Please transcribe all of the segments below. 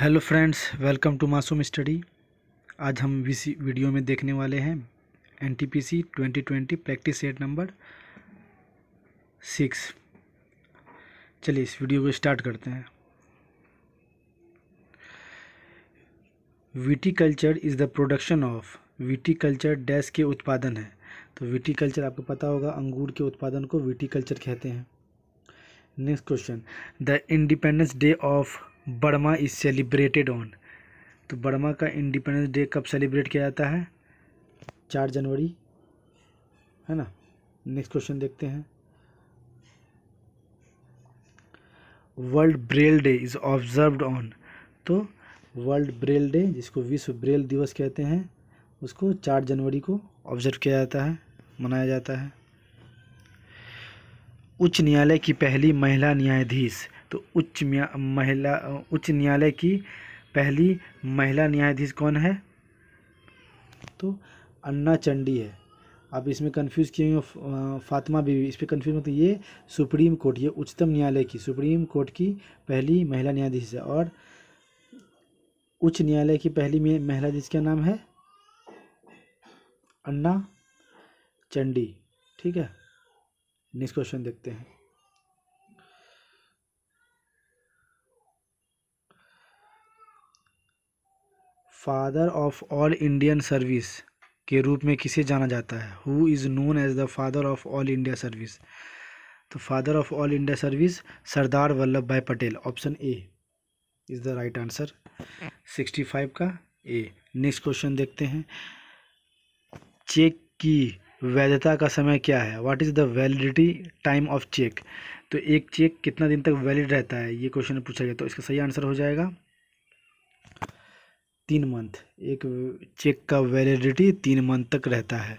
Hello friends, welcome to मासूम study. आज हम इसी वीडियो में देखने वाले हैं एनटीपीसी 2020 प्रैक्टिस सेट नंबर 6। चलिए इस वीडियो को स्टार्ट करते हैं। Viticulture is the production of, viticulture dash के उत्पादन है। तो विटीकल्चर आपको पता होगा, अंगूर के उत्पादन को विटीकल्चर कहते हैं। Next question, the independence day of Burma is celebrated on. तो बर्मा का इंडिपेंडेंस डे कब सेलिब्रेट किया जाता है? 4 जनवरी, है ना। नेक्स्ट क्वेश्चन देखते हैं। World Braille day is observed on. तो वर्ल्ड ब्रेल डे, जिसको विश्व ब्रेल दिवस कहते हैं, उसको 4 जनवरी को ऑब्जर्व किया जाता है, मनाया जाता है। उच्च न्यायालय की पहली महिला न्यायाधीश। तो उच्च न्यायालय की पहली महिला न्यायाधीश कौन है? तो अन्ना चंडी है। आप इसमें कंफ्यूज किए हुए फातिमा बीवी, इस पर कंफ्यूज मत। ये सुप्रीम कोर्ट, ये उच्चतम न्यायालय की, सुप्रीम कोर्ट की पहली महिला न्यायाधीश है। और उच्च न्यायालय की पहली महिला न्यायाधीश का नाम है अन्ना चंडी। ठीक है, नेक्स्ट क्वेश्चन देखते हैं। Father of all Indian service के रूप में किसे जाना जाता है? Who is known as the father of all India service. तो father of all India service Sardar Vallabhbhai Patel. Option A is the right answer, 65 का ए। नेक्स्ट क्वेश्चन देखते हैं। चेक की वैधता का समय क्या है? What is the validity time of check. तो एक चेक कितना दिन तक वैलिड रहता है, ये क्वेश्चन पूछा गया। तो इसका सही आंसर हो जाएगा 3 मंथ। एक चेक का वैलिडिटी 3 मंथ तक रहता है।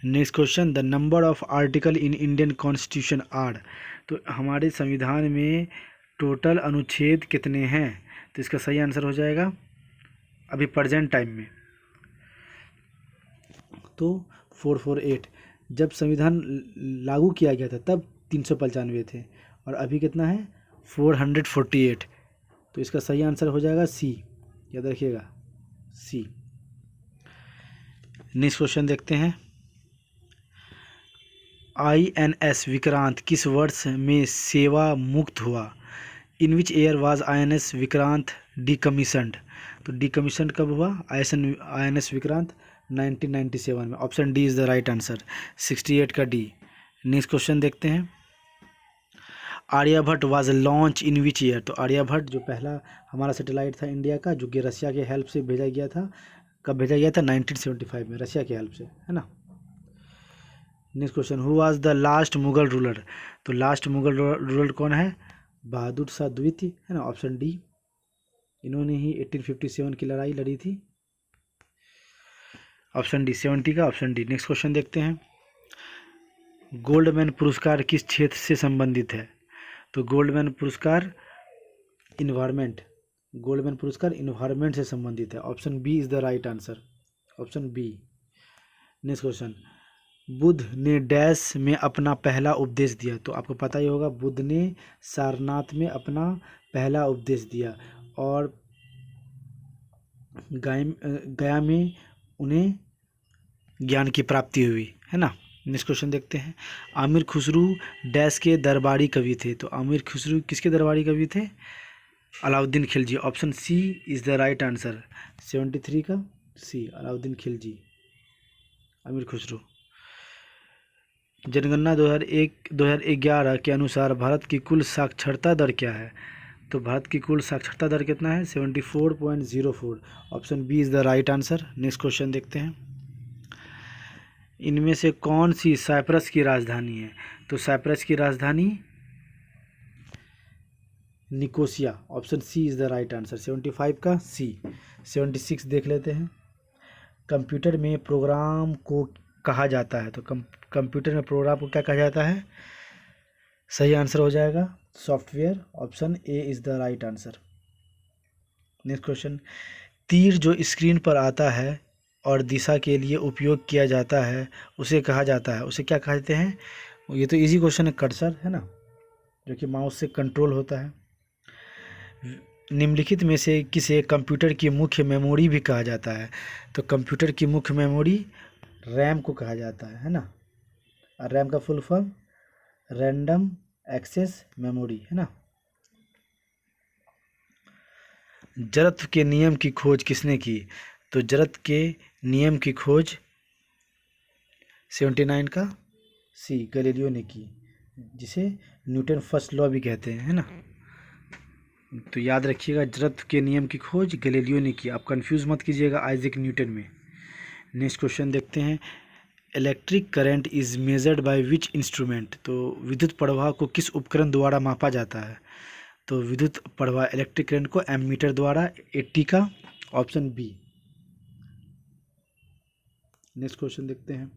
Next question, the number of article in Indian constitution are. तो हमारे संविधान में टोटल अनुच्छेद कितने हैं? तो इसका सही आंसर हो जाएगा अभी प्रेजेंट टाइम में तो 448। जब संविधान लागू किया गया था तब 395 थे, और अभी कितना है? 448। तो इसका सही आंसर हो जाएगा सी, याद रखिएगा, सी। नेक्स्ट क्वेश्चन देखते हैं। INS विक्रांत किस वर्ष में सेवा मुक्त हुआ? In which year was INS Vikrant decommissioned. तो डिकमीशन कब हुआ INS विक्रांत? 1997 में। Option D is the right answer, 68 का डी। नेक्स्ट क्वेश्चन देखते हैं। Aryabhata was launch in which year. तो आर्यभट्ट जो पहला हमारा सैटेलाइट था इंडिया का, जो कि रशिया के हेल्प से भेजा गया था, कब भेजा गया था? 1975 में, रशिया के हेल्प से, है ना। Next question, who was the last Mughal ruler. तो लास्ट मुगल रूलर कौन है? बहादुर शाह द्वितीय, है ना। ऑप्शन डी, इन्होंने ही 1857 की लड़ाई लड़ी थी। ऑप्शन डी, 70 का ऑप्शन डी। नेक्स्ट क्वेश्चन देखते हैं। गोल्डमैन पुरस्कार किस क्षेत्र से संबंधित है? तो गोल्डमैन पुरस्कार इन्वायरमेंट, गोल्डमैन पुरस्कार इन्वायरमेंट से संबंधित है। Option B is the right answer, option B. Next question, Buddha ने डैश में अपना पहला उपदेश दिया। तो आपको पता ही होगा, बुद्ध ने सारनाथ में अपना पहला उपदेश दिया, और गया में उन्हें ज्ञान की प्राप्ति हुई, है ना। नेक्स्ट क्वेश्चन देखते हैं। आमिर खुसरू डैश के दरबारी कवि थे। तो आमिर खुसरू किसके दरबारी कवि थे? Alauddin Khilji. Option C is the right answer, 73 का सी, अलाउद्दीन खिलजी, आमिर खुसरू। जनगणना 2011 के अनुसार भारत की कुल साक्षरता दर क्या है? तो भारत की कुल साक्षरता दर कितना है? 74.04। Option B is the right answer. Next question देखते हैं। इनमें से कौन सी साइप्रस की राजधानी है? तो साइप्रस की राजधानी Nicosia. Option C is the right answer, 75 का सी। 76 देख लेते हैं। कंप्यूटर में प्रोग्राम को कहा जाता है। तो कंप्यूटर में प्रोग्राम को क्या कहा जाता है? सही आंसर हो जाएगा software. Option A is the right answer. Next question, तीर जो स्क्रीन पर आता है और दिशा के लिए उपयोग किया जाता है, उसे कहा जाता है, उसे क्या कहते हैं? ये तो इजी क्वेश्चन है, कर्सर, है ना, जो कि माउस से कंट्रोल होता है। निम्नलिखित में से किसे कंप्यूटर की मुख्य मेमोरी भी कहा जाता है? तो कंप्यूटर की मुख्य मेमोरी रैम को कहा जाता है ना। और रैम का full form random access memory है ना। जड़त्व के नियम की खोज किसने की? तो जड़त्व के नियम की खोज 79 का सी गैलीलियो ने की, जिसे न्यूटन फर्स्ट लॉ भी कहते हैं, है ना। तो याद रखिएगा, जड़त्व के नियम की खोज गैलीलियो ने की। आप कंफ्यूज मत कीजिएगा आइजैक न्यूटन में। नेक्स्ट क्वेश्चन देखते हैं। Electric current is measured by which instrument? तो विद्युत प्रवाह को किस उपकरण द्वारा मापा जाता है? तो विद्युत प्रवाह इलेक्ट्रिक करंट को एमीटर द्वारा। 80 का ऑप्शन बी। नेक्स्ट क्वेश्चन देखते हैं।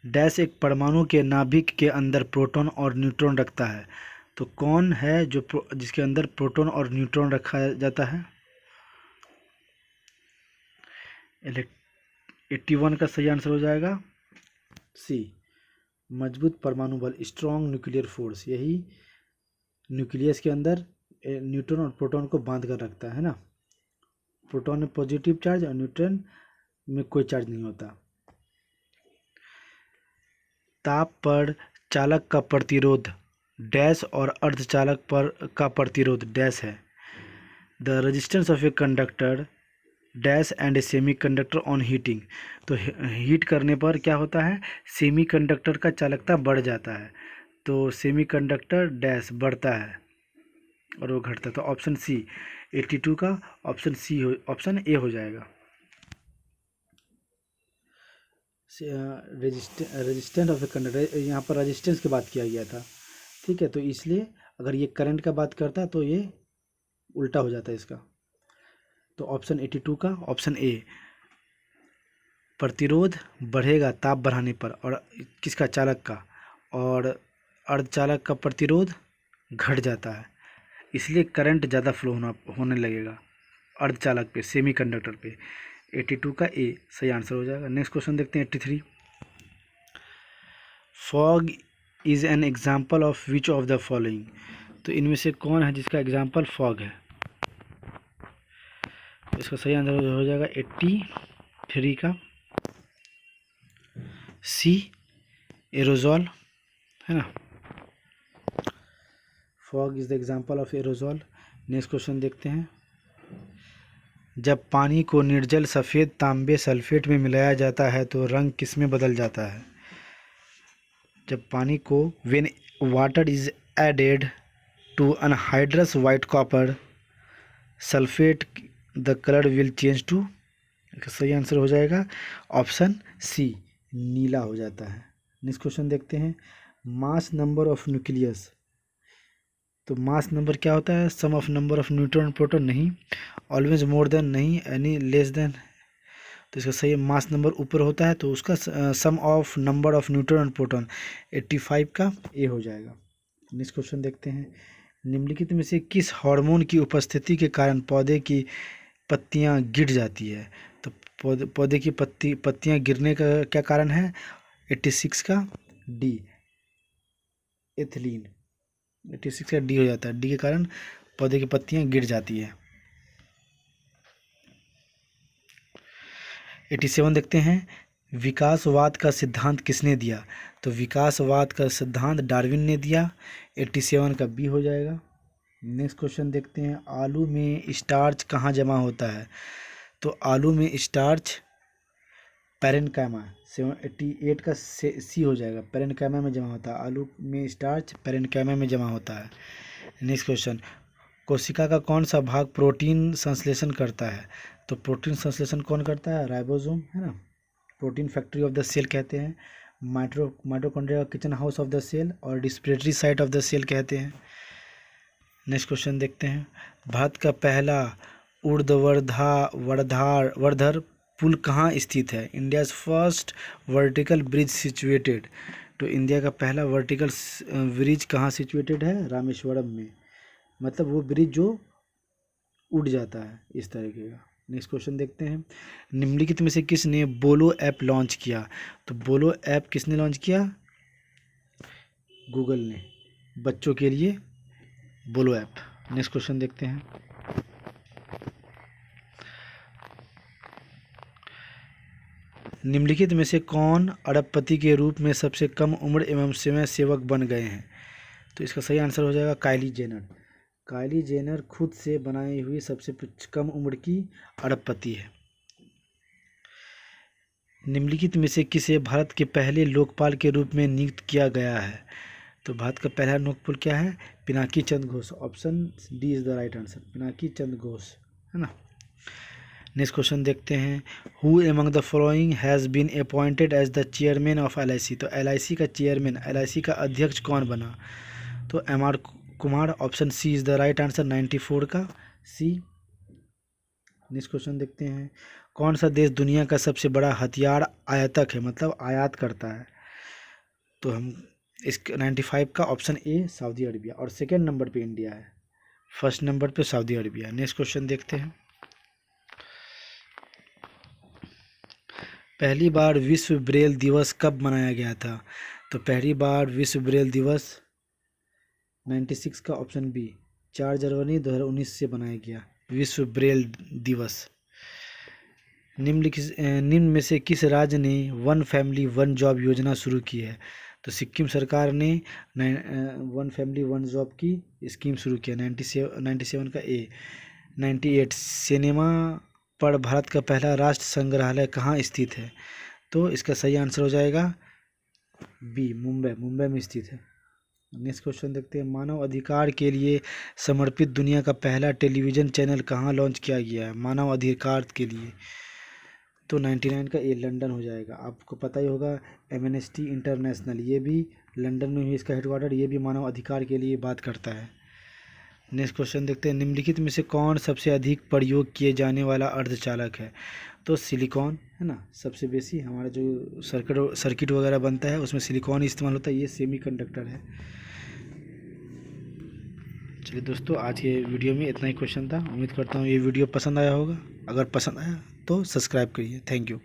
डैश एक परमाणु के नाभिक के अंदर प्रोटॉन और न्यूट्रॉन रखता है। तो कौन है जो जिसके अंदर प्रोटॉन और न्यूट्रॉन रखा जाता है? 81 का सही आंसर हो जाएगा सी मजबूत परमाणु बल, स्ट्रॉन्ग न्यूक्लियर फोर्स। यही न्यूक्लियस के अंदर न्यूट्रॉन और प्रोटॉन को बांध कर रखता है ना। प्रोटॉन में पॉजिटिव चार्ज और न्यूट्रॉन में कोई चार्ज नहीं होता। ताप पर चालक का प्रतिरोध डैश और अर्धचालक पर का प्रतिरोध डैश है। The resistance of a conductor dash and a semi conductor on heating. तो हीट करने पर क्या होता है? सेमी कंडक्टर का चालकता बढ़ जाता है। तो सेमी कंडक्टर डैश बढ़ता है और वो घटता है। तो ऑप्शन सी 82 का ऑप्शन ए हो जाएगा। रेजिस्टेंस ऑफ ए कंडक्टर, यहाँ पर रेजिस्टेंस की बात किया गया था, ठीक है। तो इसलिए अगर ये करंट का बात करता है तो ये उल्टा हो जाता है इसका। तो ऑप्शन 82 का ऑप्शन ए। प्रतिरोध बढ़ेगा ताप बढ़ाने पर, और किसका? चालक का। और अर्धचालक का प्रतिरोध घट जाता है, इसलिए करंट ज़्यादा फ्लो होने लगेगा अर्धचालक पे, सेमी कंडक्टर पे। 82 का ए सही आंसर हो जाएगा। नेक्स्ट क्वेश्चन देखते हैं 83। Fog is an example of which of the following? तो इनमें से कौन है जिसका एग्जाम्पल फॉग है? इसका सही आंसर हो जाएगा 83 का सी एरोजॉल, है ना। Fog is the example of aerosol. Next question देखते हैं। जब पानी को निर्जल सफ़ेद तांबे सल्फेट में मिलाया जाता है तो रंग किस में बदल जाता है? जब पानी को when water is added to anhydrous white copper sulphate the colour will change to. सही आंसर हो जाएगा ऑप्शन सी नीला हो जाता है। नेक्स्ट क्वेश्चन देखते हैं। Mass number of nucleus. तो मास नंबर क्या होता है? Sum of number of neutron proton नहीं, ऑलवेज मोर देन नहीं, एनी लेस देन। तो इसका सही मास नंबर ऊपर होता है तो उसका sum of number of neutron and proton 85 का ए हो जाएगा। नेक्स्ट क्वेश्चन देखते हैं। निम्नलिखित में से किस हार्मोन की उपस्थिति के कारण पौधे की पत्तियां गिर जाती है? तो पौधे की पत्तियां गिरने का क्या कारण है? 86 का डी एथिलीन। 86 का डी हो जाता है, डी के कारण पौधे की पत्तियां गिर जाती है। 87 देखते हैं। विकासवाद का सिद्धांत किसने दिया? तो विकासवाद का सिद्धांत डार्विन ने दिया। 87 का बी हो जाएगा। नेक्स्ट क्वेश्चन देखते हैं। आलू में स्टार्च कहाँ जमा होता है? तो आलू में स्टार्च पैरेन्काइमा। 88 का सी हो जाएगा, पैरेन्काइमा में जमा होता है। आलू में स्टार्च पैरेन्काइमा में जमा होता है। Next question. कोशिका का कौन सा भाग प्रोटीन संश्लेषण करता है? तो प्रोटीन संश्लेषण कौन करता है? राइबोसोम, है ना। Protein factory of the cell कहते हैं। Mitochondria kitchen house of the cell और respiratory site of the cell कहते हैं। नेक्स्ट क्वेश्चन देखते हैं। भारत का पहला ऊर्ध्वाधर पुल कहाँ स्थित है? India's first vertical bridge situated. तो इंडिया का पहला वर्टिकल ब्रिज कहाँ सिचुएटेड है? रामेश्वरम में। मतलब वो ब्रिज जो उड़ जाता है, इस तरीके का। नेक्स्ट क्वेश्चन देखते हैं। निम्नलिखित में से किसने बोलो ऐप लॉन्च किया? तो बोलो ऐप किसने लॉन्च किया? गूगल ने, बच्चों के लिए बोलो ऐप। नेक्स्ट क्वेश्चन देखते हैं। निम्नलिखित में से कौन अरबपति के रूप में सबसे कम उम्र एवं स्वयं सेवक बन गए हैं? तो इसका सही आंसर हो जाएगा काइली जेनर। काइली जेनर खुद से बनाई हुई सबसे कम उम्र की अरबपति है। निम्नलिखित में से किसे भारत के पहले लोकपाल के रूप में नियुक्त किया गया है? तो भारत का पहला लोकपाल क्या है? Pinaki Chandra Ghosh. Option D is the right answer, Pinaki Chandra Ghosh, है ना। नेक्स्ट क्वेश्चन देखते हैं। Who among the following has been appointed as the chairman of LIC? तो LIC का चेयरमैन, LIC का अध्यक्ष कौन बना? तो MR Kumar. Option C is the right answer, 94 का सी। नेक्स्ट क्वेश्चन देखते हैं। कौन सा देश दुनिया का सबसे बड़ा हथियार आयातक है, मतलब आयात करता है? तो हम इस 95 का ऑप्शन ए सऊदी अरबिया। और सेकेंड नंबर पे इंडिया है, फर्स्ट नंबर पे सऊदी अरबिया। नेक्स्ट क्वेश्चन देखते हैं। पहली बार विश्व ब्रेल दिवस कब मनाया गया था? तो पहली बार विश्व ब्रेल दिवस 96 का ऑप्शन बी, 4 जनवरी 2019 से बनाया गया विश्व ब्रेल दिवस। निम्न में से किस राज्य ने वन फैमिली वन जॉब योजना शुरू की है? तो सिक्किम सरकार ने वन फैमिली वन जॉब की स्कीम शुरू किया। 97 का ए। 98 सिनेमा पर भारत का पहला राष्ट्र संग्रहालय कहाँ स्थित है? तो इसका सही आंसर हो जाएगा बी, मुंबई में स्थित है। नेक्स्ट क्वेश्चन देखते हैं। मानव अधिकार के लिए समर्पित दुनिया का पहला टेलीविज़न चैनल कहाँ लॉन्च किया गया है मानव अधिकार के लिए? तो 99 का ए, लंदन हो जाएगा। आपको पता ही होगा एमनेस्टी इंटरनेशनल, ये भी लंदन में ही इसका हेडक्वार्टर, ये भी मानव अधिकार के लिए बात करता है। नेक्स्ट क्वेश्चन देखते हैं। निम्नलिखित में से कौन सबसे अधिक प्रयोग किए जाने वाला अर्धचालक है? तो सिलिकॉन, है ना, सबसे बेसी हमारा जो सर्किट वगैरह बनता है उसमें सिलिकॉन इस्तेमाल होता है, ये सेमीकंडक्टर है। चलिए दोस्तों, आज के वीडियो में इतना ही क्वेश्चन था। उम्मीद करता हूँ ये वीडियो पसंद आया होगा। अगर पसंद आया तो सब्सक्राइब करिए। Thank you.